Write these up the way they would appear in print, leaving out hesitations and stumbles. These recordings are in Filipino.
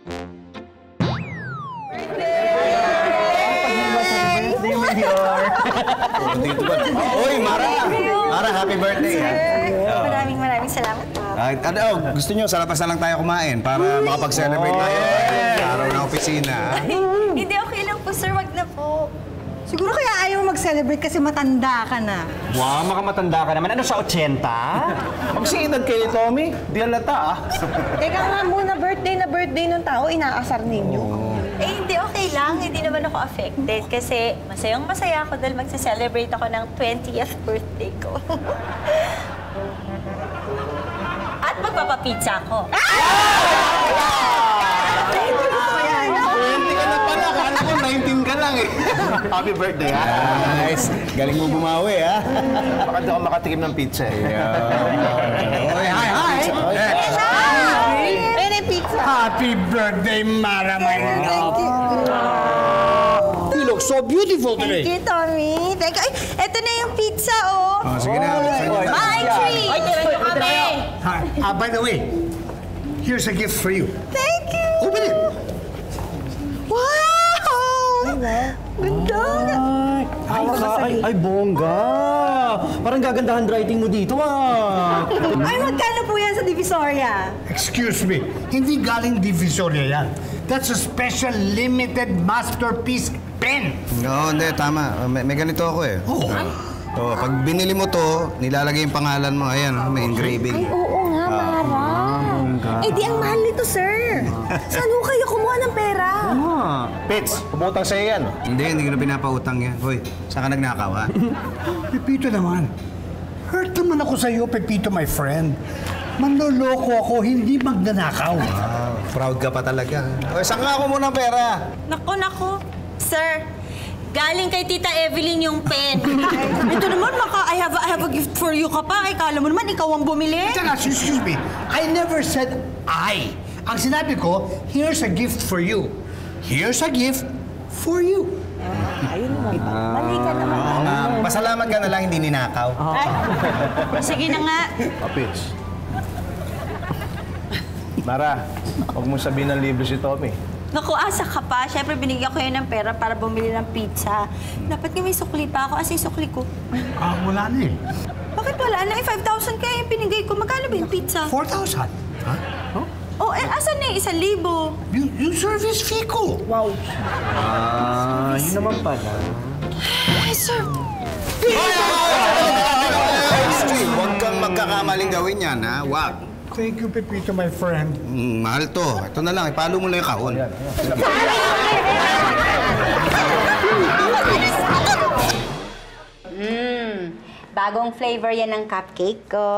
Uy, Mara! Mara, happy birthday! Maraming salamat po. Gusto nyo, sa labas na lang tayo kumain para makapag-celebrate tayo sa araw ng opisina. Hindi, okay lang po, sir. Wag na po. Siguro kaya ayaw mag-celebrate kasi matanda ka na. Wow, makamatanda ka naman. Ano sa 80? Magsiedad kayo, Tommy. Di halata, Teka nga muna, birthday na birthday ng tao, inaasar ninyo. Hindi, okay lang. Hindi naman ako affected kasi masayang-masaya ako dahil magse-celebrate ako ng 20th birthday ko. At magpapapizza ako. Akala ko 19 ka lang Happy birthday, ha? Nice. Galing mo bumawi, ha? Baka di ako makatikim ng pizza, Hi! Ayun yung pizza. Happy birthday, Mara, my love. You look so beautiful today. Thank you, Tommy. Thank you. Ay, eto na yung pizza, oh. Oh, sige na. My treat! Ay, tira nyo kami! By the way, here's a gift for you. Thank you! Open it. Wow! Ganda! Ay, bongga! Parang gaganda handwriting mo dito, Ay, magkano po yan sa Divisoria? Excuse me, hindi galing Divisoria yan. That's a special limited masterpiece pen. Oo, hindi. Tama. May ganito ako, eh. Oh. Oh, pag binili mo to, nilalagay yung pangalan mo. Ayan, may engraving. Ay, oo nga, Mara. Eh, di ang mahal nito, sir. Saan ho kayo kumuha ng pera? Pits, umutang sa'yo yan. Hindi ko na pinapautang yan. Hoy, saan ka nagnakaw, ha? Pepito naman. Hurt naman ako sa'yo, Pepito, my friend. Manloloko ako, hindi magnanakaw. Wow, proud ka pa talaga. Hoy, saan ka ako muna ng pera? Naku. Sir, galing kay Tita Evelyn yung pen. Ito naman, I have a gift for you ka pa. Ay, kala mo naman, ikaw ang bumili. Teka, excuse me. I never said I. Ang sinabi ko, here's a gift for you. Here's a gift for you. Ayun naman. Mali ka naman. Oo nga. Pasalamat ka na lang, hindi ninakaw. Ay, sige na nga. Pits. Mara, huwag mo sabihin ng libre si Tommy. Naku, asa ka pa. Siyempre, binigyan ko yun ng pera para bumili ng pizza. Dapat nga may sukli pa ako kasi sukli ko. Wala na eh. Bakit wala na? 5,000 kaya yung pinigay ko. Magkano ba yung pizza? 4,000. Ha? Oh, asan na yung 1,000? Yung service fee ko. Wow. Yun naman pala. Ay, sir. Huwag kang magkakamaling gawin yan, ha? Wag. Thank you, Pepito, my friend. Mahal to. Ito na lang, ipalo mo lang yung kahon. Bagong flavor yan ng cupcake ko.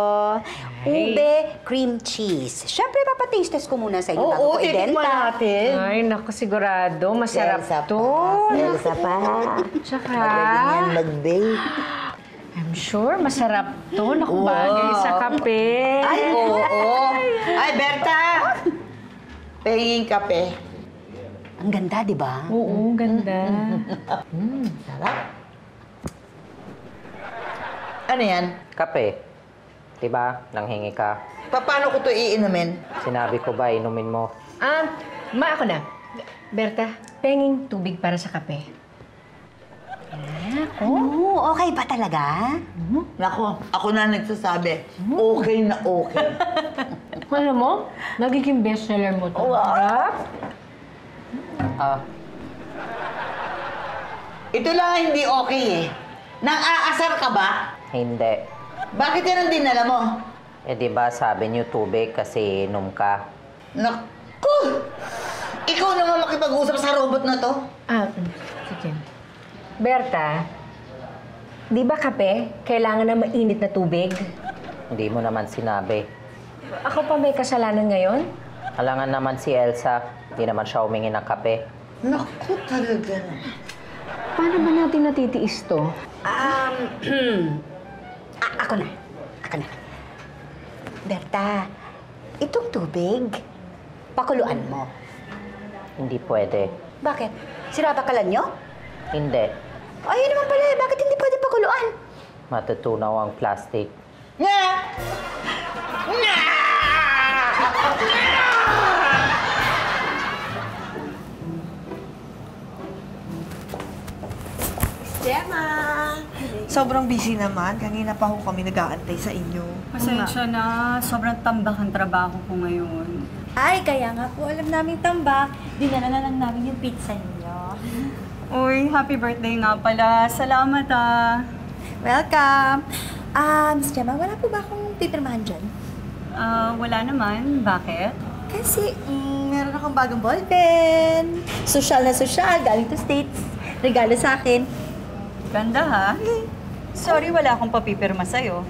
Ube cream cheese. Siyempre, papataste ko muna sa inyo bago ko titikman identa. natin. Ay, naku, sigurado. Masarap to. Elsa pa. Tsaka, Magaling yan mag-bake. I'm sure masarap to. Naku, bagay sa kape. Ay, oo. Ay, Berta! Pahinging kape. Ang ganda, di ba? Oo, ganda. Sarap. Ano yan? Kape. Diba? Nanghingi ka. Paano ko ito iinumin? Sinabi ko ba, inumin mo? Ako na. Berta, penging tubig para sa kape. Oo, okay ba talaga? Nako, ako na nagsasabi. Okay na okay. Alam mo, nagiging bestseller mo to. Sarap. Ito lang ang hindi okay eh. Nang-aasar ka ba? Hindi. Bakit yan ang dinala mo? Diba sabi niyo tubig kasi inom ka? Naku! Ikaw naman makipag-usap sa robot na to. Sige. Berta, di ba kape, kailangan na mainit na tubig? Hindi mo naman sinabi. Ako pa may kasalanan ngayon? Alangan naman si Elsa. Hindi naman siya humingi ng kape. Naku talaga. Paano ba natin natitiis to? Ako na. Berta, itong tubig, pakuluan mo. Hindi pwede. Bakit? Sira ba kalan nyo? Hindi. Ayun naman pala eh. Bakit hindi pwede pakuluan? Matutunaw ang plastic. Nga! Nga! Sobrang busy naman. Kanina pa ho kami nag-aantay sa inyo. Pasensya na. Sobrang tambak ang trabaho ko ngayon. Ay, kaya nga po alam namin tambak. Dinala na lang namin yung pizza ninyo. Uy, happy birthday nga pala. Salamat ah. Welcome! Miss Gemma, wala po ba akong pipirmahan dyan? Wala naman. Bakit? Kasi, meron akong bagong ballpen. Social na social, galing to States. Regalo sa akin. Ganda ha? Sorry, wala akong papipirma sa'yo.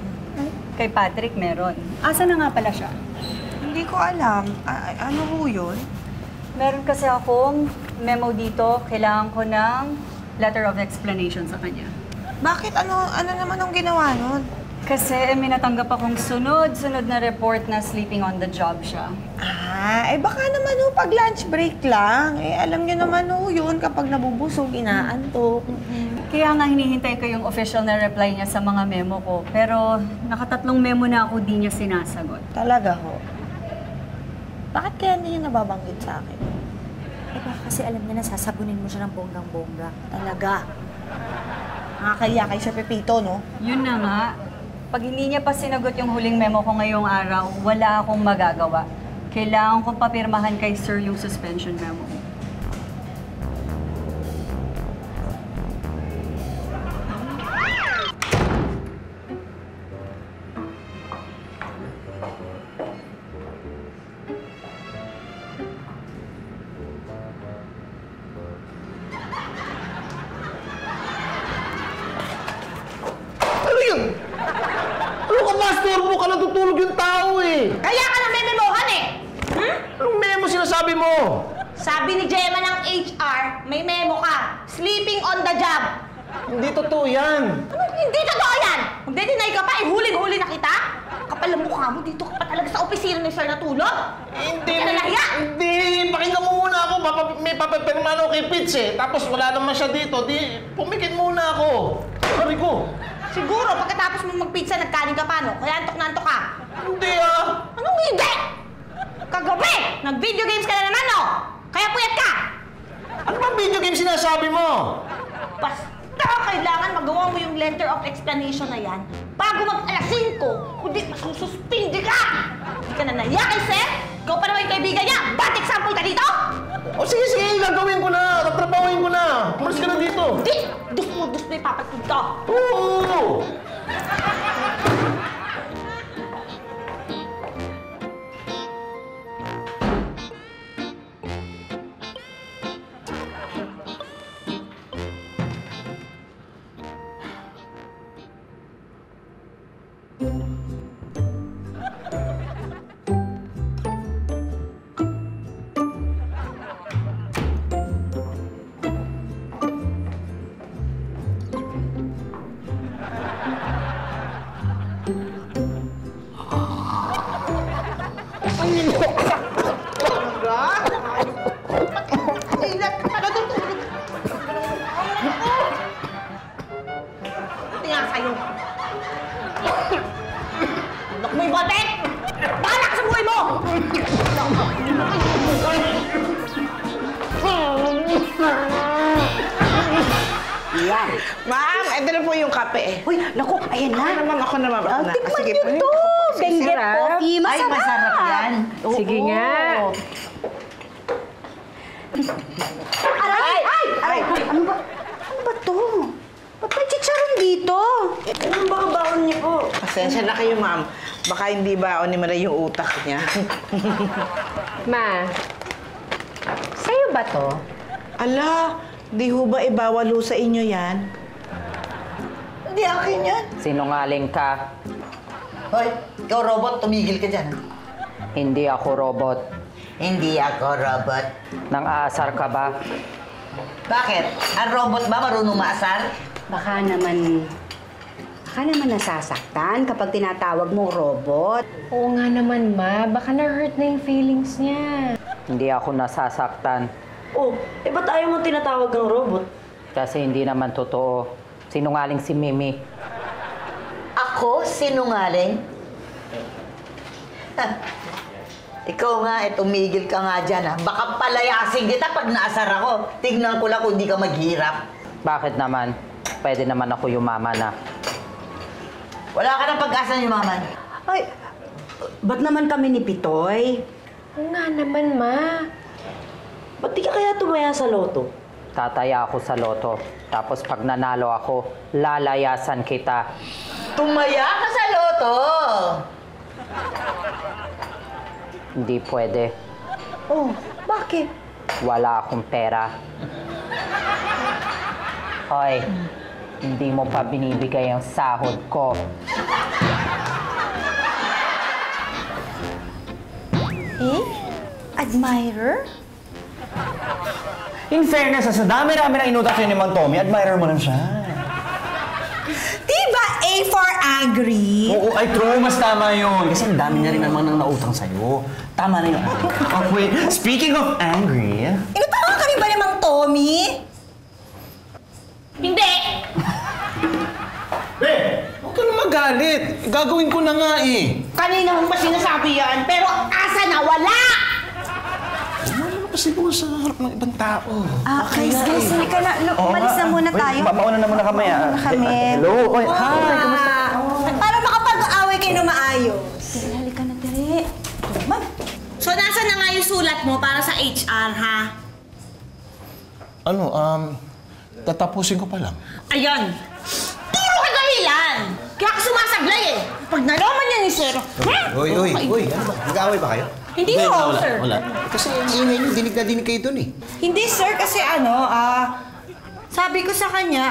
Kay Patrick meron. Asa na nga pala siya? Hindi ko alam. Ano ho yun? Meron kasi akong memo dito. Kailangan ko ng letter of explanation sa kanya. Bakit? Ano naman ang ginawa nun? Kasi may natanggap akong sunod-sunod na report na sleeping on the job siya. Baka naman ho pag lunch break lang. Alam nyo naman ho yun kapag nabubusog, inaantok. Kaya nga hinihintay ko yung official na reply niya sa mga memo ko. Pero nakatatlong memo na ako di niya sinasagot. Talaga ho? Bakit kaya hindi niya nababanggit sa akin? Baka kasi alam niya na sasabunin mo siya ng bonggang-bongga. Talaga? Nakakaya kay Sir Pepito, no? Yun na nga. Pag hindi niya pa sinagot yung huling memo ko ngayong araw, wala akong magagawa. Kailangan kong papirmahan kay Sir yung suspension memo. Ano yun? Ano ka, Pastor? Mo ka natutulog yung tao eh. Kaya ka nang mememohan eh! Anong memo sinasabi mo? Sabi ni Gemma ng HR, may memo ka. Sleeping on the job. Hindi totoo yan. Hindi totoo yan! Magde-deny ka pa, huling-huli na kita? Kapal ang mukha mo, dito ka pa talaga sa opisina ni Sir natulog? Hindi. Hindi ka na nahiya? Hindi. Pakinggan mo muna ako. May papapirman ako kay Pitts eh. Tapos wala naman siya dito. Di, pumikit muna ako. Sorry ko. Siguro, pagkatapos mo mag-pizza, nagkanin ka pa, no? Kaya antok na antok ka. Hindi ah. Anong hindi? Kagabi, nag-video games ka na naman, no? Kaya puyat ka! Ano bang video game sinasabi mo? Basta kailangan magawa mo yung letter of explanation na yan bago mag-alas 5, kundi masususpindi ka! Hindi ka na nahiya kay Seth? Ikaw pa naman yung kaibigan niya! Bad example ka dito! O sige, gagawin ko na. Tatrapahuin ko na. Umalis ka na dito. Di! Dus mo ipapatid ka! Oo! Ito nga sa'yo. Anak mo yung botek! Bahala ka sa buhay mo! Yan. Ma'am, ito na po yung kape. Uy, naku, ayan na. Ako naman. Tikman Sige niyo po. to! Benguet coffee, masarap! Ay, masarap yan. Sige nga. Aray! Aray! Ano ba? Ano ba to? Ba't may chicharon dito? Anong baka baon niyo po? Pasensya na kayo, ma'am. Baka hindi ba ni Maria yung utak niya. Ma, sa'yo ba to? Ala, di ho ba ibawal ho sa inyo yan? Hindi akin yan. Sinungaling ka. Hoy, ikaw robot, tumigil ka dyan. Hindi ako robot. Hindi ako robot. Nang aasar ka ba? Bakit? Ang robot ba marunong maasar? Baka naman nasasaktan kapag tinatawag mong robot. Oo nga naman, Ma. Baka na-hurt na yung feelings niya. Hindi ako nasasaktan. Oh, ba't ayaw mo tinatawag ng robot? Kasi hindi naman totoo. Sinungaling si Mimi. Ako sinungaling? Ikaw nga, tumigil ka nga dyan ha. Baka palayasin kita pag naasar ako. Tignan ko lang kung di ka maghirap. Bakit naman? Pwede naman ako yumama na. Wala ka ng pag-asa ni Maman. Ay, ba't naman kami ni Pitoy? Oo nga naman, Ma. Ba't di ka kaya tumaya sa loto? Tataya ako sa loto. Tapos pag nanalo ako, lalayasan kita. Tumaya ka sa loto! Hindi pwede. Oh, bakit? Wala akong pera. Hoy, hindi mo pa binibigay ang sahod ko. Eh? Admirer? In fairness, sa dami-rami na inutang sa'yo ni Mang Tommy, admirer mo lang siya. Diba A for angry? Oo, ay true, mas tama yun. Kasi ang dami niya rin naman nang nautang sa'yo. Tama na yun. Oh, wait, speaking of angry... Inutangan ka rin ba ni Mang Tommy? Hindi! Huwag ka na magalit. Gagawin ko na nga eh. Kanina mo pa sinasabi yan, pero asa na wala! Ano kasi mo sa harap ng ibang tao? Guys, halika na. Umalis na muna tayo. Mauna na muna kami. Mauna kami. Hello. Oy, hi. Kamusta? Para makapag-away kayo na maayos. Halika na, Tere. Ma'am, so nasa na nga yung sulat mo para sa HR, ha? Ano, tatapusin ko pa lang. Ayun! Puro ka dahilan! Kaya ka sumasablay eh! Pag nalaman niya ni Sir, Uy, ano ba? Nag-aaway ba kayo? Hindi ho, sir. Wala. Kasi ang ingay niyo, dinig na dinig kayo dun eh. Hindi, sir, kasi sabi ko sa kanya,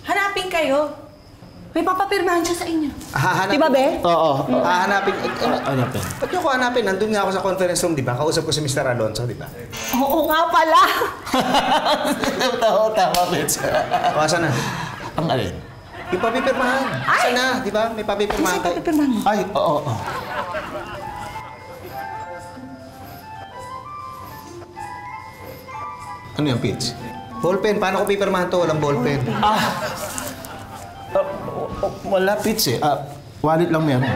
hanapin kayo. May papapirmahan siya sa inyo. Hahanapin. Di ba, Be? Oo. Hahanapin. Hanapin. Ba't niyo ko hanapin? Nandun nga ako sa conference room, di ba? Kausap ko si Mr. Alonso, di ba? Oo nga pala! Tama, Bets. O, asan na? Ang alin? Yung papipirmahan. Asan na? Di ba? May papipirmahan tayo. Ay, oo. Ano yan, Pitch? Ballpen. Paano ko pipirmahan to? Walang ballpen. Wala, Pitch eh. Wallet lang meron.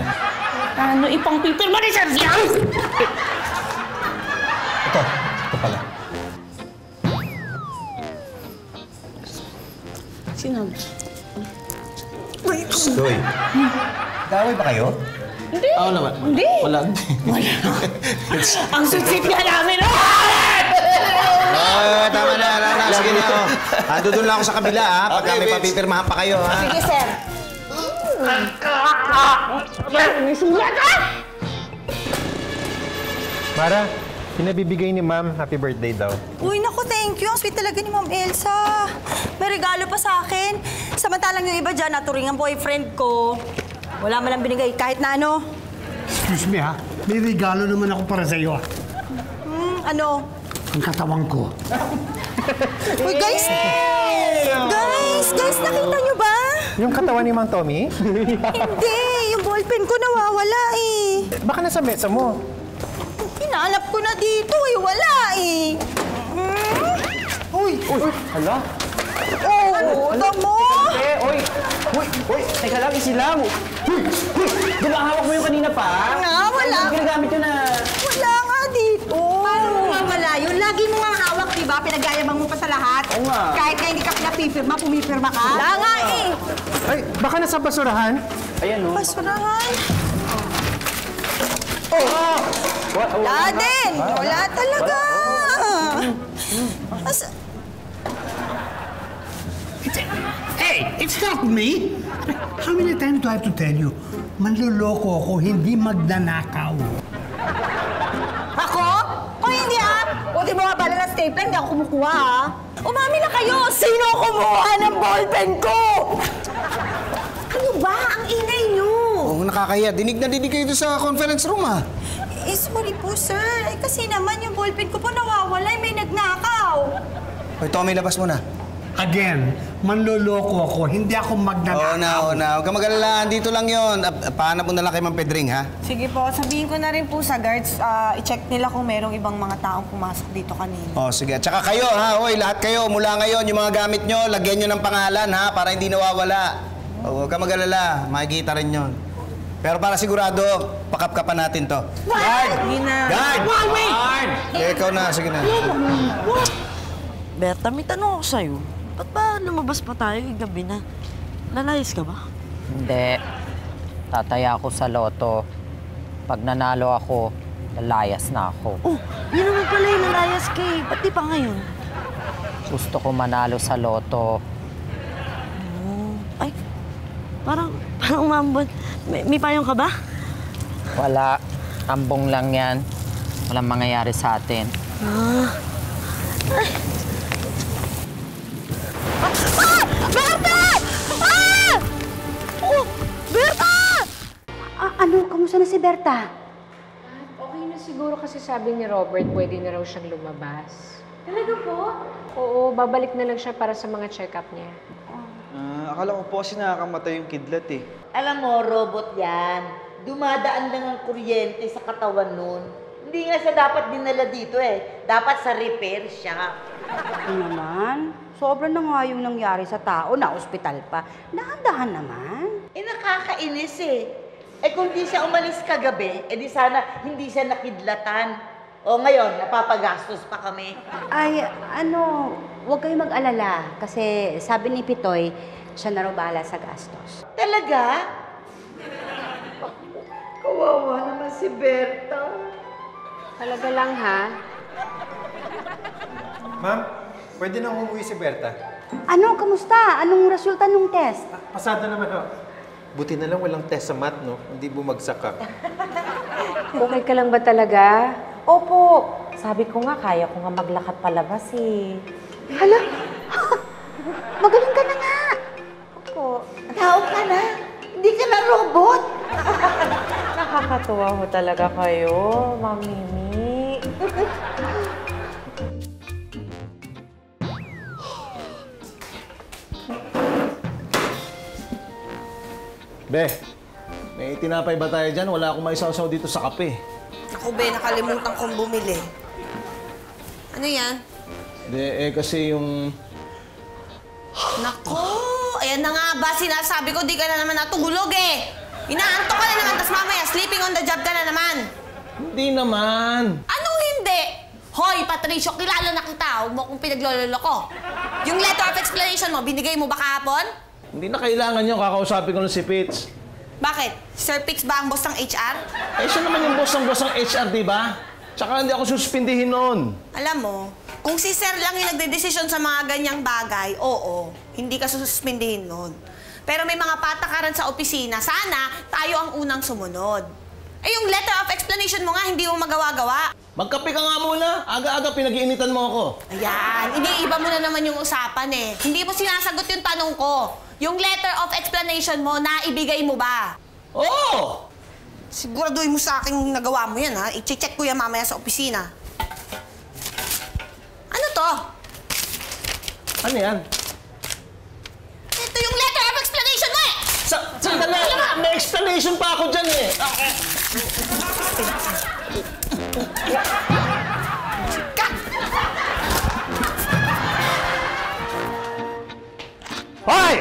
Ano ipang pipirma ni Sir Yang? Ito pala. Sinabi. Doy. Nag-aaway ba kayo? Hindi. Ako naman. Hindi. Wala. Ang sweet nga namin! Tama na. Sige na. Ando doon lang ako sa kabila, ha? Pagka may papipirmahan pa kayo, ha? Sige, Sir. May sulat, ha? Mara, pinabibigay ni Ma'am, happy birthday daw. Uy, naku, thank you. Ang sweet talaga ni Ma'am Elsa. May regalo pa sa akin. Samantalang yung iba dyan, naturing ang boyfriend ko. Wala man lang binigay kahit na ano. Excuse me ha, may regalo naman ako para sa iyo. Ano? Ang katawan ko. Uy, guys! Guys, nakita nyo ba? Yung katawan ni Mang Tommy? Hindi, yung ballpen ko nawawala eh. Baka nasa mesa mo. Hinanap ko na dito eh, wala eh. Uy! Hala? Oh, tamo! Teka lang, easy lang. Di ba hawak mo yung kanina pa? Wala. Ginagamit yun na. Wala nga dito. Paano mo mawala yun? Lagi mo nga hawak, di ba? Pinagyayabang mo pa sa lahat. Oo nga. Kahit na hindi ka pinapipirma, pumipirma ka. Wala nga eh. Ay, baka nasa basurahan? Ayan, no? Basurahan. Wala din. Wala talaga. Hey, it's not me! How many times do I have to tell you? Manluloko ako, hindi magnanakaw. Ako? O hindi ah! O di mo nga pala na stapler, hindi ako kumukuha ah. Umami na kayo. Sino kumuha ng ballpen ko? Ano ba? Ang ingay nyo! Oo, nakakaya. Dinig na dinig kayo doon sa conference room, ha? Eh, sorry po, sir. Eh, kasi naman yung ballpen ko po nawawala. May nagnakaw. Hoy, Tommy, labas mo na. Again, manluloko ako, hindi ako magnanakaw. Oo na. Huwag ka mag-alala. Dito lang yon. Pahanap mo na lang kay Ma'am Pedring, ha? Sige po, sabihin ko na rin po sa guards, i-check nila kung merong ibang mga taong pumasok dito kanina. Oh, sige. Tsaka kayo, ha? Hoy, lahat kayo, mula ngayon, yung mga gamit nyo, lagyan nyo ng pangalan, ha? Para hindi nawawala. Huwag ka mag-alala. Makikita rin yon. Pero para sigurado, pakapkapan natin to. Guard! Guard! Guard! Ikaw na. Sige na. Berta, may tanong ako sa'yo. Ba't ba lumabas pa tayo gabi na? Lalayas ka ba? Hindi. Tataya ako sa loto. Pag nanalo ako, lalayas na ako. Oh, yun naman pala yung nalayas kay. Ba't di pa ngayon? Gusto ko manalo sa loto. Oh, ay, parang umambon. May payong ka ba? Wala. Ambong lang yan. Walang mangyayari sa atin. Ay. Berta! Ah! Oh, Berta! Ano? Kamusta na si Berta? Okay na siguro kasi sabi ni Robert pwede na raw siyang lumabas. Talaga po? Oo, babalik na lang siya para sa mga check-up niya. Akala ko po kasi nakakamatay yung kidlat eh. Alam mo, robot yan. Dumadaan lang ang kuryente sa katawan nun. Hindi nga siya dapat dinala dito eh. Dapat sa repair siya. Ano naman? Sobra na nga yung nangyari sa tao na ospital pa. Dahan-dahan naman. Nakakainis eh. Kung di siya umalis kagabi, di sana hindi siya nakidlatan. O ngayon, napapagastos pa kami. Ay, huwag kayong mag-alala. Kasi sabi ni Pitoy, siya na raw bahala sa gastos. Talaga? Kawawa naman si Berta. Talaga lang, ha? Ma'am, pwede na umuwi si Berta. Ano? Kamusta? Anong resulta ng test? Pasado naman ho. Buti na lang walang test sa math, no? Hindi bumagsak ka. Okay ka lang ba talaga? Opo. Sabi ko nga, kaya ko nga maglakad palabas eh. Hala? Magaling ka na nga. Opo. Tao ka na. Hindi ka na robot. Nakakatuwa ho talaga kayo, Ma'am Mimi. Be, may tinapay ba tayo dyan? Wala akong maisaw-saw dito sa kape. Ako, Be, nakalimutan kong bumili. Ano yan? Hindi, kasi yung... Nako! Ayan na nga ba, sinasabi ko, di ka na naman natulog eh! Inaantok ka na naman, tas mamaya, sleeping on the job ka na naman! Hindi naman! Anong hindi? Hoy, Patricio, kilala na kita, huwag mo kong pinaglololo ko. Yung letter of explanation mo, binigay mo ba kahapon? Hindi na kailangan yun, kakausapin ko na si Pitts. Bakit? Sir Pitts ba ang boss ng HR? Siya naman yung boss ng HR, di ba? Tsaka hindi ako suspindihin noon. Alam mo, kung si Sir lang yung nagdedesisyon sa mga ganyang bagay, oo, hindi ka suspindihin noon. Pero may mga patakaran sa opisina, sana tayo ang unang sumunod. Yung letter of explanation mo nga, hindi mo magawa-gawa. Magkape ka nga muna. Aga-aga pinag-iinitan mo ako. Ayan, iniiba mo na naman yung usapan eh. Hindi mo sinasagot yung tanong ko. Yung letter of explanation mo, naibigay mo ba? Oo! Siguraduhin mo sa akin nagawa mo yan, ha? I-check ko yan mamaya sa opisina. Ano to? Ano yan? Ito yung letter of explanation mo eh! Sandali! May explanation pa ako dyan eh! Hoy!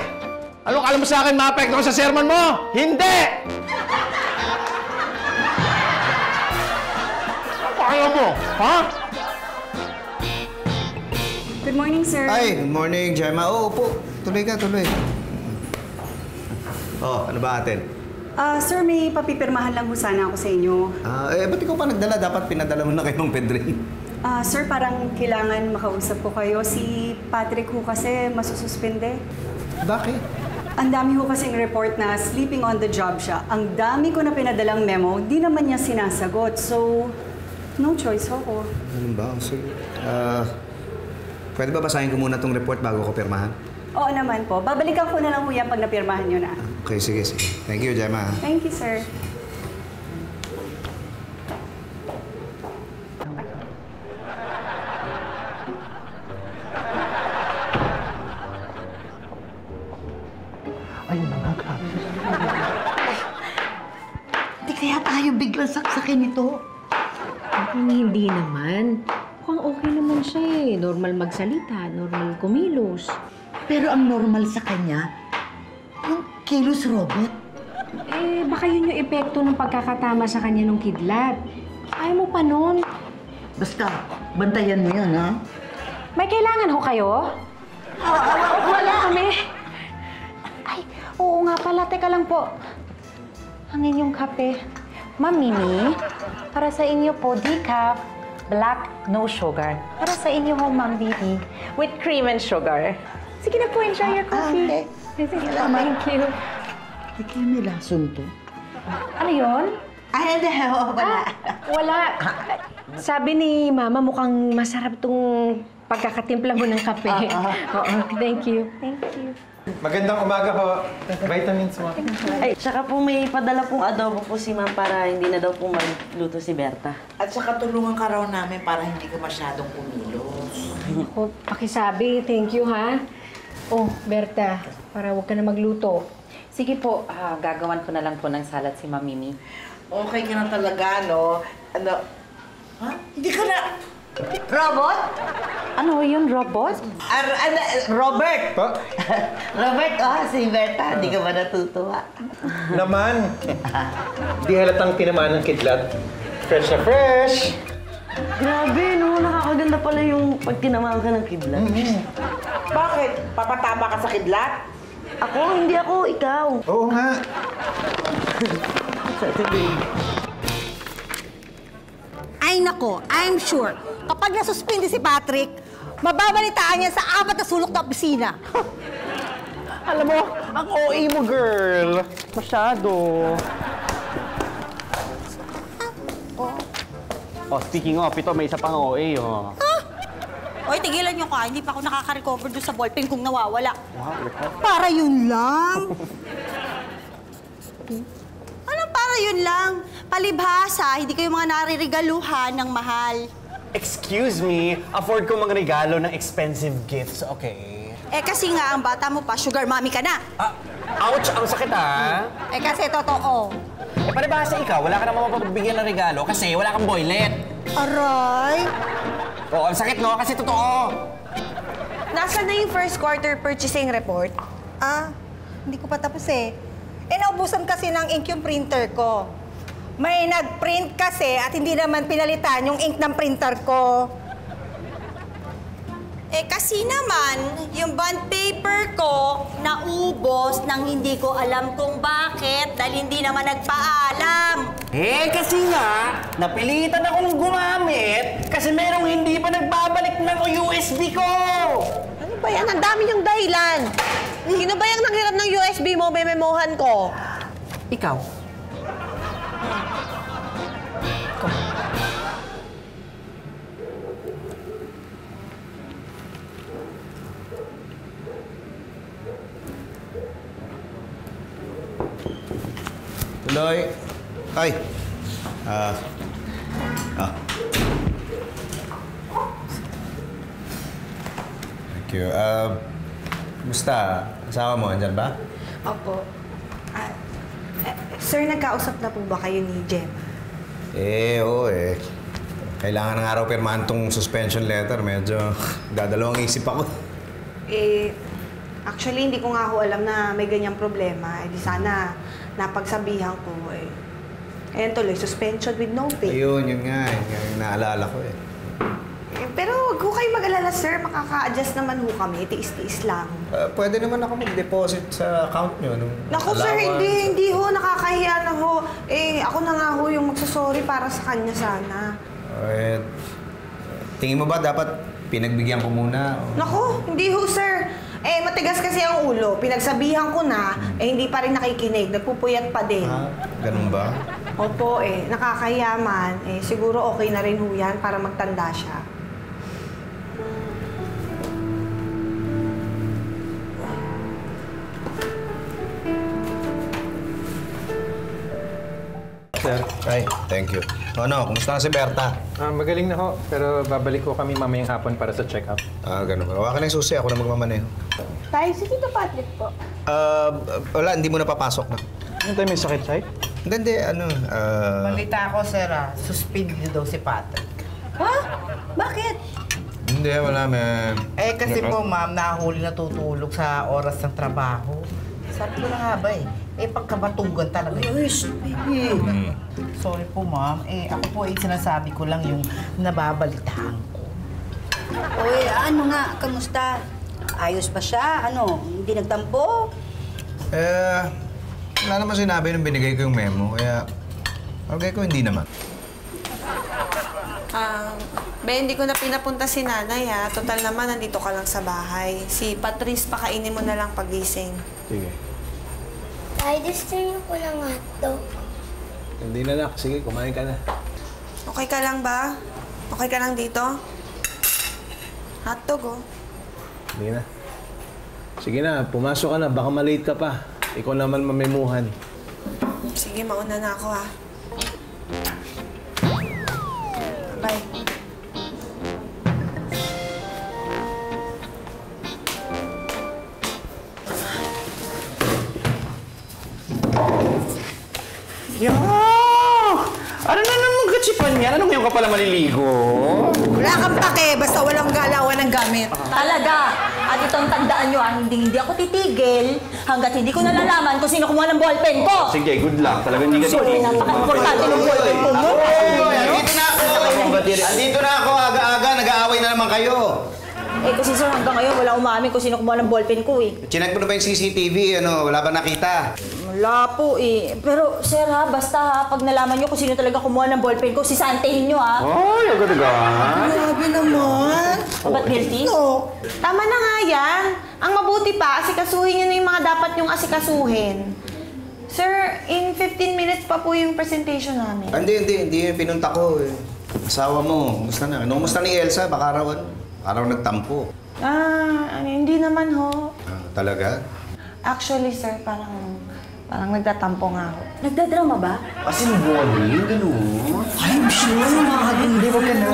Anong alam mo sa akin maapekto ko sa sermon mo? Hindi! Ano mo? Ha? Good morning, sir. Ay, good morning, Gemma. Oo, upo. Tuloy ka, tuloy. Oh, ano ba atin? Sir, may papipirmahan lang po sana ako sa inyo. Ba't ikaw pa nagdala? Dapat pinadala mo na kay Mang Pedring. Sir, parang kailangan makausap ko kayo. Si Patrick ho kasi masususpende. Bakit? Ang dami ho kasing report na sleeping on the job siya. Ang dami ko na pinadalang memo, di naman niya sinasagot. So, no choice ako. Ano ba? Sige. Pwede ba basahin ko muna tong report bago ko pirmahan? Oo naman po. Babalikan ko na lang po yan pag napirmahan niyo na. Okay, sige, sige. Thank you, Gemma. Thank you, sir. Ay, mga grabe. Hindi kaya tayo biglang saksakin ito? Hindi naman. Mukhang okay naman siya eh. Normal magsalita, normal kumilos. Pero ang normal sa kanya, yung kilos robot. Baka yun yung epekto ng pagkakatama sa kanya ng kidlat. Ayaw mo pa nun. Basta, bantayan mo yan, ha? May kailangan ho kayo? Wala kami. Ay, Oo nga pala, teka lang po. Ang inyong kape. Ma'am Mimi, para sa inyo po, decaf, black, no sugar. Para sa inyo ho, Ma'am Bibi, with cream and sugar. Sige na po, enjoy your coffee. Sige lang, thank you. Hindi kayo may lason to. Ano yun? Ay, hindi. Wala. Wala. Sabi ni Mama, mukhang masarap tong pagkakatimpla mo ng kape. Oo, thank you. Thank you. Magandang umaga po. Vitamins mo. Ay, tsaka po may padala pong adobo po si Ma'am para hindi na daw po magluto si Berta. At saka tulungan ka raw namin para hindi ka masyadong kumilos. Ako, pakisabi, thank you ha. Oh, Berta, para huwag ka na magluto. Sige po, gagawan ko na lang po ng salad si Ma'am Mimi. Okay ka na talaga, no? Ano? Ha? Hindi ka na... Robot? Ano yun, robot? Robert! Po? Robert, si Berta. Hindi ka ba natutuwa? Naman! Di halatang tinamaan ng kidlat. Fresh na fresh! Grabe, no? Nakakaganda pala yung pag tinamaan ka ng kidlat. Bakit? Papatama ka sa kidlat? Ako? Hindi ako. Ikaw. Oo nga. Ay nako, I'm sure, kapag nasuspindi si Patrick, mababalitaan niya sa 4 na sulok na opisina. Alam mo, ang OA mo, girl. Masyado. Oh, speaking of, ito may isa pang OA, oh. Oy, tigilan niyo ka. Hindi pa ako nakaka-recover doon sa ballpen kung nawawala. Para yun lang. Anong para yun lang? Palibhasa, hindi kayo mga naririgaluhan ng mahal. Excuse me, afford ko magregalo ng expensive gifts, okay? Eh kasi nga, ang bata mo pa, sugar mommy ka na. Ouch! Ang sakit, ha? Eh kasi totoo. Eh, palibhasa ikaw, wala ka naman mapagbigyan ng regalo kasi wala kang boylet. Aray! Oo, ang sakit, no? Kasi totoo. Nasaan na yung first quarter purchasing report? Hindi ko pa tapos eh. Naubusan kasi ng ink yung printer ko. May nag-print kasi at hindi naman pinalitan yung ink ng printer ko. Eh kasi naman, yung bond paper ko naubos nang hindi ko alam kung bakit dahil hindi naman nagpaalam. Eh, kasi nga, napilitan akong gumamit kasi merong hindi pa nagbabalik ng USB ko. Ano ba yan? Ang dami niyong dahilan. Sino ba yung nanghiram ng USB mo, memohan ko? Ikaw. Tuloy. Ay. Thank you. Kumusta? Asawa mo, andyan ba? Opo. Sir, nagkausap na po ba kayo ni Jem? Oo eh. Kailangan na nga raw pirmahan tong suspension letter. Medyo dadalawang isip ako. Actually, hindi ko nga ako alam na may ganyang problema. Di sana napagsabihan ko eh. Ayan tuloy, suspension with no pay. Ayun, yun nga. Yung naalala ko eh. Pero huwag ho kayo mag-alala, sir. Makaka-adjust naman ho kami. Tiis-tiis lang. Pwede naman ako mag-deposit sa account nyo. Naku, sir, hindi ho. Nakakahiya na ho. Ako na nga ho yung magsasorry para sa kanya sana. Tingin mo ba dapat pinagbigyan ko muna? Naku, hindi ho, sir. Matigas kasi ang ulo. Pinagsabihan ko na, hindi pa rin nakikinig. Nagpupuyat pa din. Ganun ba? Opo, nakakayaman. Siguro okay na rin ho yan para magtanda siya. Sir. Ay, thank you. Kumusta na si Berta? Magaling na ho, pero babalik ko kami mamayang hapon para sa check-up. Ganun ba? Hawakan na yung susi, ako na magmamaneho. Tayo, si Tito Patrick po. Wala, hindi mo na papasok na. Ano tayo, may sakit, Chay? Hindi, Balita ko, sir, suspend niyo daw si Patrick. Ha? Bakit? Hindi, wala, man. Kasi po, ma'am, nahuli na tutulog sa oras ng trabaho. Sabi ko na nga ba pagkabatugan talaga. Sorry po, ma'am. Ako po sinasabi ko lang yung nababalitaan ko. Kamusta? Ayos ba siya? Hindi nagtampo? Wala naman sinabi nung binigay ko yung memo, kaya okay ko hindi naman. Hindi ko na pinapunta si nanay ha. Total naman, nandito ka lang sa bahay. Si Patrice, pakainin mo na lang pagising. Sige. Tay, gusto niyo po ng hotdog. Hindi na, nak. Sige, kumain ka na. Okay ka lang ba? Okay ka lang dito? Hotdog, oh. Hindi na. Sige na, pumasok ka na. Baka malate ka pa. Ikaw naman mamimuhan. Sige, mauna na ako, ha. Bye. Yo! Ano na naman katsipan yan? Ano ngayon ka pala maliligo? Wala kang pake, basta walang galawan ng gamit. Talaga. At itong tandaan nyo, hindi ako titigil hanggat hindi ko nalalaman kung sino kumuha ng ballpen ko. Sige, good luck. Talagang hindi ka Sorry, napaka-importante ng ballpen ko. Andito na ako! Andito na ako, aga-aga. Nag-aaway na naman kayo. Kasi sir, hanggang ngayon wala umamin kung sino kumuha ng ballpen ko eh. Chinek mo na ba yung CCTV? Wala ba nakita? Wala po eh. Pero sir ha, basta ha, pag nalaman nyo kung sino talaga kumuha ng ballpen ko, sisantahin nyo ha. Ay, agad-agad. Grabe naman. Ba't guilty? No. Tama na nga yan. Ang mabuti pa, asikasuhin nyo na yung mga dapat yung asikasuhin. Sir, in 15 minutes pa po yung presentation namin. Hindi. Pinunta ko. Asawa mo, kumusta na? Kumusta ni Elsa? Baka raw nagtampo. Hindi naman ho. Talaga? Actually, sir, parang nagtatampo nga ako. Nagdadrama ba? As in bowling, gano'n? I'm sure, makakagindi ko ka na.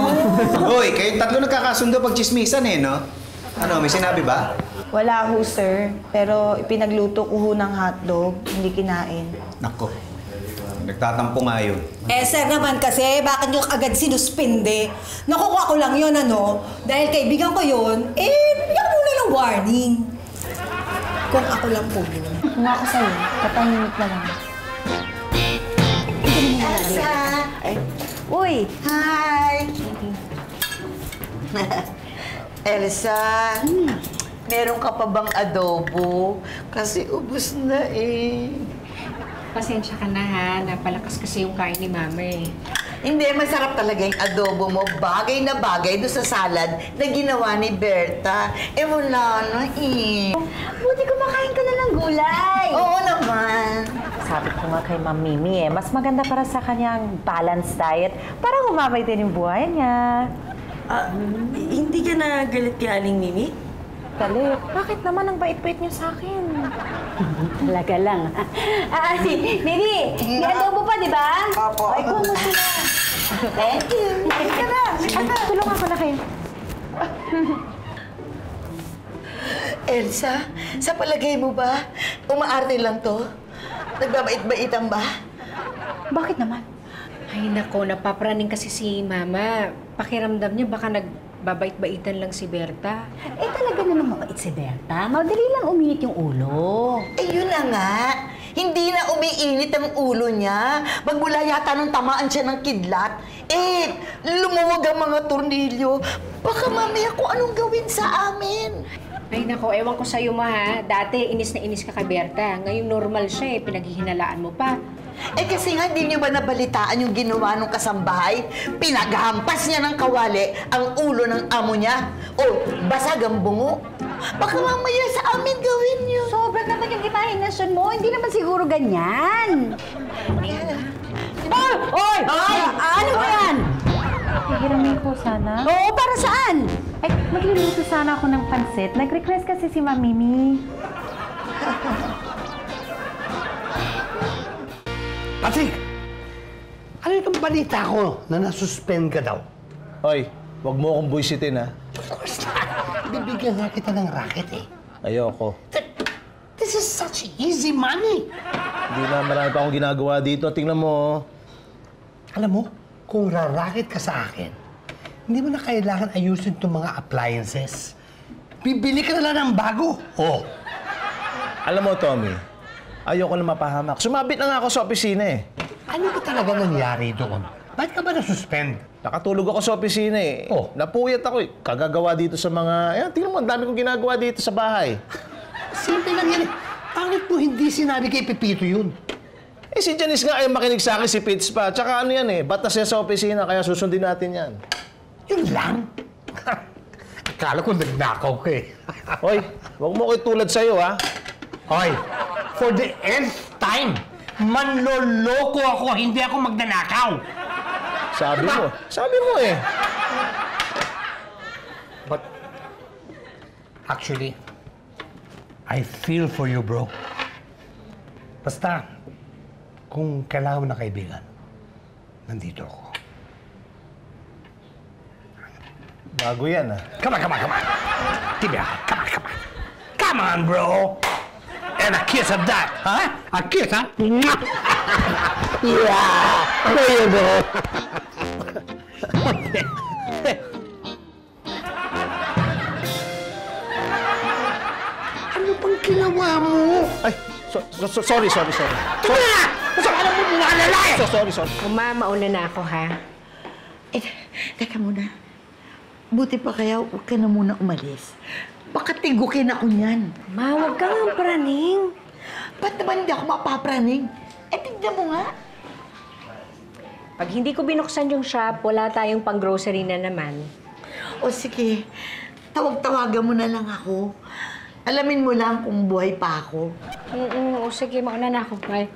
Hoy, kayong tatlo nagkakasundo pag chismisan no? Ano, may sinabi ba? Wala ho, sir. Pero ipinagluto ko ho ng hotdog, hindi kinain. Nako, nagtatampo nga yun. Sir naman kasi, bakit nyo agad sinuspinde? Nakukuha ko lang yun, dahil kaibigan ko yun, bigyan muna ng warning. Kung ako lang po yun. Kung ako sa'yo, katahimik na lang. Elsa! Uy! Hi! Elsa, meron ka pa bang adobo? Kasi ubos na eh. Pasensya ka na ha, napalakas kasi yung kain ni Mama eh. Hindi, masarap talaga yung adobo mo. Bagay na bagay doon sa salad na ginawa ni Berta. Wala na eh. Buti kumakain ka na ng gulay. Oo naman. Sabi ko nga kay Ma'am Mimi mas maganda para sa kanyang balanced diet para humabay din yung buhay niya. Hindi ka na galit kay Aling Mimi? Galit? Bakit naman ang bait-bait niyo sa akin? Talaga lang. Mimi, may adobo pa, di ba? Opo. Ay, kung mo sila. Thank you. Tulungan ko na kayo. Elsa, sa palagay mo ba, umaarte lang to? Nagbabait-baitan ba? Bakit naman? Ay nako, napapraning kasi si Mama. Pakiramdam niya baka nagbabait-baitan lang si Berta. Talaga naman mabait si Berta. Madali lang uminit yung ulo. Yun na nga. Hindi na umiinit ang ulo niya. Magmula yata nung tamaan siya ng kidlat. Lumuwag ang mga tornilyo. Baka mamaya kung anong gawin sa amin. Ay nako, ewan ko sa'yo ha. Dati inis na inis ka kay Berta. Ngayon normal siya pinaghihinalaan mo pa. Kasi nga, hindi niyo ba nabalitaan yung ginawa nung kasambahay? Pinaghampas niya ng kawali ang ulo ng amo niya. Basag ang bungo. Baka mamaya sa amin gawin niyo. Sobrang naman yung imahinasyon mo. Hindi naman siguro ganyan. Oy! Ano ba yan? Hihiramin ko sana. Oo, para saan? Magluluto sana ako ng pansit. Nag-request kasi si Ma'am Mimi. Patrick! Ano itong balita ko na nasuspend ka daw? Hoy, wag mo akong buisitin, ha? Bibigyan nga kita ng racket eh. Ayoko. This is such easy money. Hindi na, marami pa akong ginagawa dito. Tingnan mo. Alam mo, kung rarakit ka sa akin, hindi mo na kailangan ayusin itong mga appliances. Bibili ka na lang ng bago. Alam mo, Tommy, ayoko na mapahamak. Sumabit na nga ako sa opisina eh. Ano ba talaga nangyari doon? Bakit ka ba na-suspend? Nakatulog ako sa opisina eh. Napuyat ako eh. Kagagawa dito sa mga... Ayan, tingnan mo, ang dami kong ginagawa dito sa bahay. Simple lang yan eh. Bakit mo hindi sinabi kay Pepito yun? Eh, si Janice nga ay makinig sa akin, si Pitts pa. Tsaka ano yan eh, batas yan sa opisina, kaya susundin natin yan. Yun lang? Akala ko nagnakaw ka eh. Hoy, huwag mo ko'y tulad sa'yo, ha? Hoy, for the nth time, manloloko ako, hindi ako magnanakaw. Sabi mo eh. But, actually, I feel for you, bro. Basta, kung kailangan mo ng kaibigan, nandito ako. Bago yan, ha? Come on. Tibia, come on. Come on, bro. And a kiss of that, huh? A kiss, huh? Yeah, there you go. Ano bang ginawa mo? Ay, sorry. Alam mo mga lalaki! Sorry. Mauna na ako, ha? Eh, teka muna. Buti pa kaya huwag ka na muna umalis. Baka tigukin ako niyan. Ma, huwag ka nga praning. Ba't naman hindi ako mapapraning? Eh, tignan mo nga. Pag hindi ko binuksan yung shop, wala tayong pang-grocery na naman. O sige, tawag-tawagan mo na lang ako. Alamin mo lang kung buhay pa ako. O sige, mauna na ako. Bye.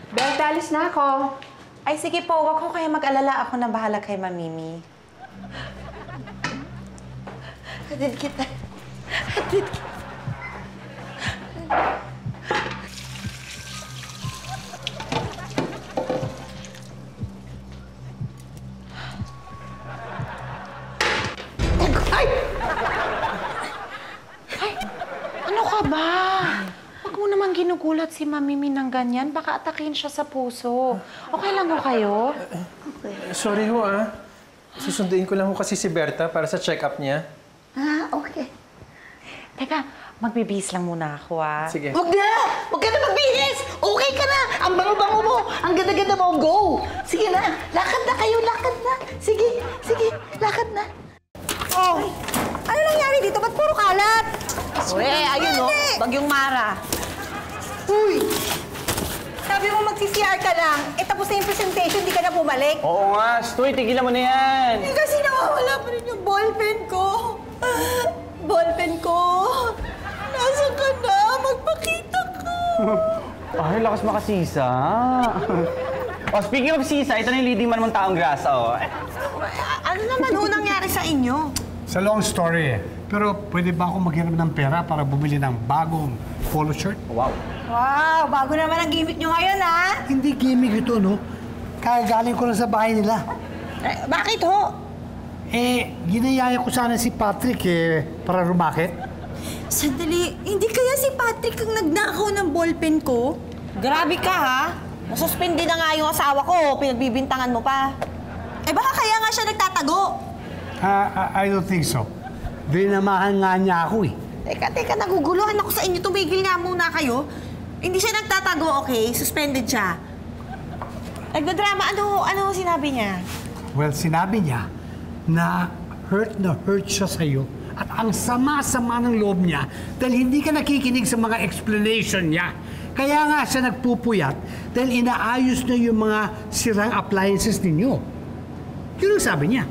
Berta, alis na ako. Ay, sige po. Huwag ko kaya mag-alala. Ako na bahala kay Mamimi. Hatid kita. Ano ka ba? Huwag mo naman ginugulat si Mamimi ng ganyan. Baka atakin siya sa puso. Okay lang ho kayo? Sorry ho, Susunduin ko lang ho kasi si Berta para sa check-up niya. Okay. Teka, magbibihis lang muna ako, Sige. Huwag na! Huwag ka na magbihis! Okay ka na! Ang bango-bango mo! Ang ganda-ganda mo! Go! Sige na! Lakad na kayo! Lakad na! Sige! Lakad na! Oh! Ano nangyari dito? Ba't puro kalat? Ayun Bagyong Mara. Uy! Sabi mo magsi-CR ka lang. Tapos na yung presentation, di ka na bumalik. Oo nga, Stoy, tigilan mo na yan. Kasi nawawala pa rin yung ballpen ko. Ballpen ko. Nasaan ka na? Magpakita ka. Ay, lakas makasisa. Speaking of sisa, ito na yung leading man mong taong grasa, Ano naman nangyari sa inyo? It's a long story Pero pwede ba ako maghiram ng pera para bumili ng bagong polo shirt? Wow. Wow, bago naman ang gimmick nyo ngayon, Hindi gimmick ito, no? Kagaling ko lang sa bahay nila. Bakit ho? Ginayaya ko sana si Patrick, para rumakit. Sandali, hindi kaya si Patrick ang nagnakaw ng ballpen ko? Grabe ka, ha? Nasuspindi na nga yung asawa ko, pinagbibintangan mo pa. Baka kaya nga siya nagtatago. I don't think so. Dinamahan nga niya ako, Teka, naguguluhan ako sa inyo. Tumigil nga muna kayo. Hindi siya nagtatago, okay? Suspended siya. Nagdadrama. Ano sinabi niya? Well, sinabi niya na hurt siya sa'yo at ang sama-sama ng loob niya dahil hindi ka nakikinig sa mga explanation niya. Kaya nga siya nagpupuyat dahil inaayos na yung mga sirang appliances ninyo. Yun ang sabi niya.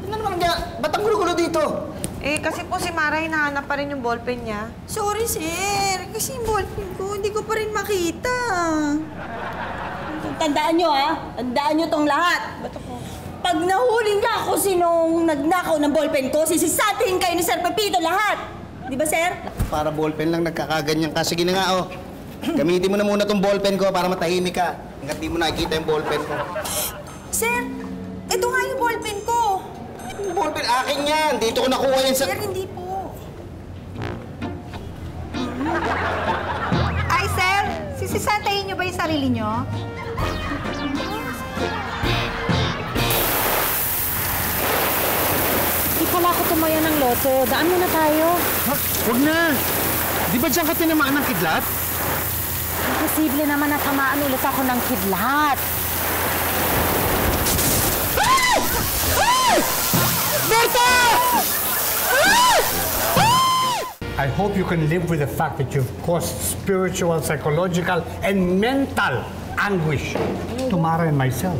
Ano naman niya? Ba't ang gulo-gulo dito? Kasi po si Mara hinahanap pa rin yung ballpen niya. Sorry, sir. Kasi yung ballpen ko, hindi ko pa rin makita. Tandaan nyo, Tandaan nyo tong lahat. Pag nahuli niya ako sinong nagnakaw ng ballpen ko, sisisatiin kayo ni Sir Pepito lahat. Di ba, sir? Para ballpen lang nagkakaganyan ka. Sige na nga, Gamitin mo na muna tong ballpen ko para matahimik ka. Hanggat di mo nakikita yung ballpen ko. Sir, ito nga yung ballpen ko. Yung ballpen, akin yan. Dito ko nakuha yan sa... Sir, hindi po. Ay, sir, sisisantayin niyo ba yung sarili niyo? Di pala ako tumaya ng loto. Daan muna tayo. Huwag na! Di ba dyan ka tinamaan ng kidlat? Imposible naman na tamaan ulit ako ng kidlat. Berta! I hope you can live with the fact that you've caused spiritual, psychological, and mental anguish to Mara and myself.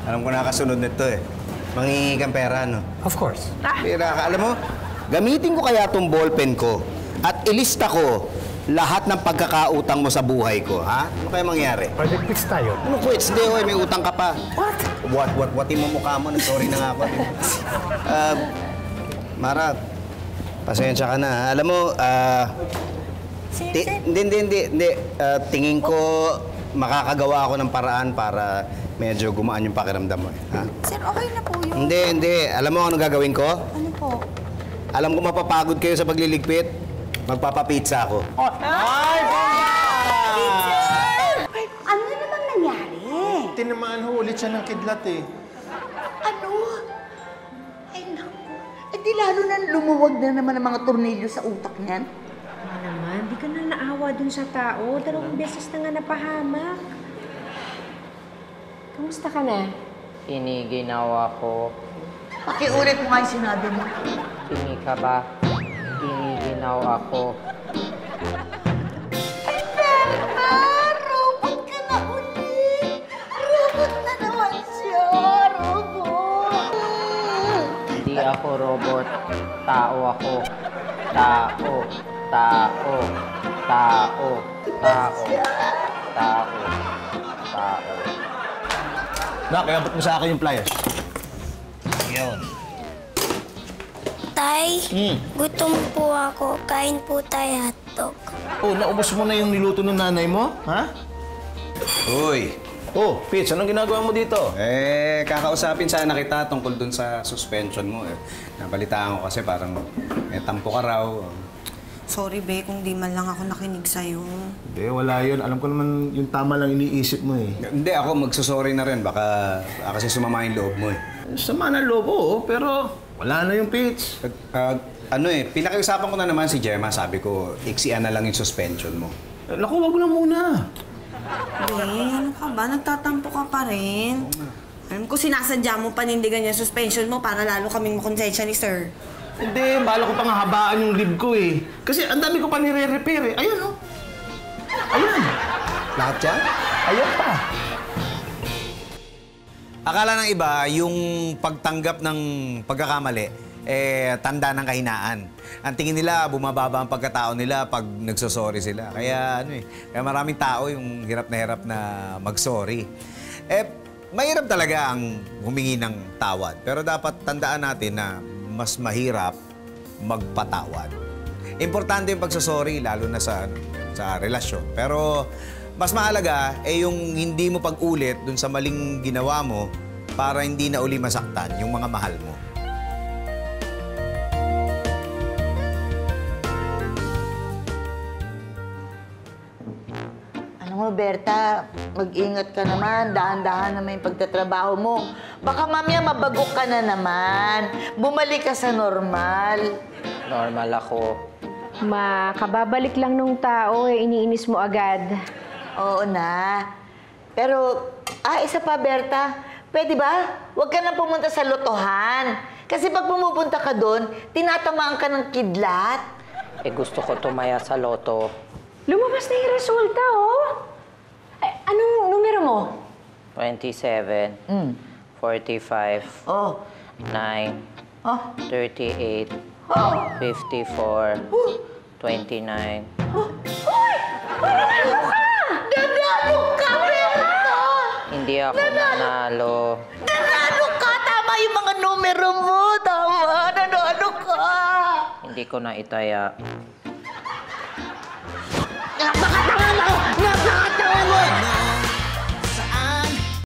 Alam ko nakasunod nito eh. Manghihingi kang pera, no? Of course. Pera ka. Alam mo, gamitin ko kaya tong ballpen ko at ilista ko lahat ng pagkakautang mo sa buhay ko, ha? Ano kaya mangyari? Pwede quits tayo. Ano quits? Hindi, oy, may utang ka pa. What? What mo mukha mo? Sorry na nga ako. Mara, pasensya ka na, ha? Alam mo, hindi. Tingin ko makakagawa ako ng paraan para medyo gumaan yung pakiramdam mo, ha? Sir, okay na po yun. Hindi. Alam mo ano gagawin ko? Ano po? Alam ko mapapagod kayo sa pagliligpit. Magpapapizza ako. Ay, Ano na namang nangyari? Tinamaan ho ulit siya ng kidlat eh. ano? Ay, naku. Eh, di lalo na lumuwag na naman ang mga tornilyo sa utak niyan. Ano naman, di ka na naawa dun sa tao. 2 beses na nga napahamak. Kamusta ka na? Iniginaw ako. Pakiulit mo nga yung sinabi mo. Hindi ka ba? Iniginaw ako. Ay, Berta! Robot ka na ulit! Robot na naman siya! Robot! Hindi ako robot. Tao ako. Tao. Tao. Tao. Tao. Tao. Tao. Nak, iabot mo sa akin yung pliers. Yun. Tay, gutom po ako. Kain po tayo hotdog. Oh, naubos mo na yung niluto ng nanay mo? Ha? Uy! Oh, Fitz, anong ginagawa mo dito? Kakausapin sana kita tungkol dun sa suspension mo. Nabalitaan ko kasi parang tampo ka raw. Sorry, Be, kung di man lang ako nakinig sa'yo. Hindi, wala yun. Alam ko naman yung tama lang iniisip mo eh. Hindi, ako magsusorry na rin. Baka kasi sumama yung loob mo eh. Sama na loob oo, pero wala na yung Fitz. Pinakiusapan ko na naman si Gemma. Sabi ko, iksian na lang yung suspension mo. Naku, wag na muna. Be, ano ka ba? Nagtatampo ka pa rin. Alam ko, sinasadya mo panindigan yung suspension mo para lalo kaming makonsensya ni Sir. Hindi, bala ko pang habaan yung lib ko eh. Kasi ang dami ko pa nire-repair eh. Ayan oh. Ayan. Lahat yan? Ayan pa. Akala ng iba, yung pagtanggap ng pagkakamali, tanda ng kahinaan. Ang tingin nila, bumababa ang pagkatao nila pag nagsosorry sila. Kaya kaya maraming tao yung hirap na mag-sorry. Mahirap talaga ang humingi ng tawad. Pero dapat tandaan natin na mas mahirap magpatawad. Importante yung pagsasorry, lalo na sa relasyon. Pero mas mahalaga yung hindi mo pag-ulit dun sa maling ginawa mo para hindi na uli masaktan yung mga mahal mo. Ano mo, Berta, mag-ingat ka naman. Dahan-dahan naman yung pagtatrabaho mo. Baka mamaya mabagok ka na naman. Bumalik ka sa normal. Normal ako. Ma, kababalik lang nung tao iniinis mo agad. Oo na. Pero, isa pa, Berta. Pwede ba? Huwag ka na pumunta sa lotohan. Kasi pag pumupunta ka doon, tinatamaan ka ng kidlat. Gusto ko tumaya sa loto. Lumabas na yung resulta, oh! Anong numero mo? 27, 45, 9, 38, 54, 29. Hoy! Nanalo ka! Nanalo ka, Berta! Hindi ako nanalo. Nanalo ka! Tama yung mga numero mo! Tama! Nanalo ka! Hindi ko na itaya.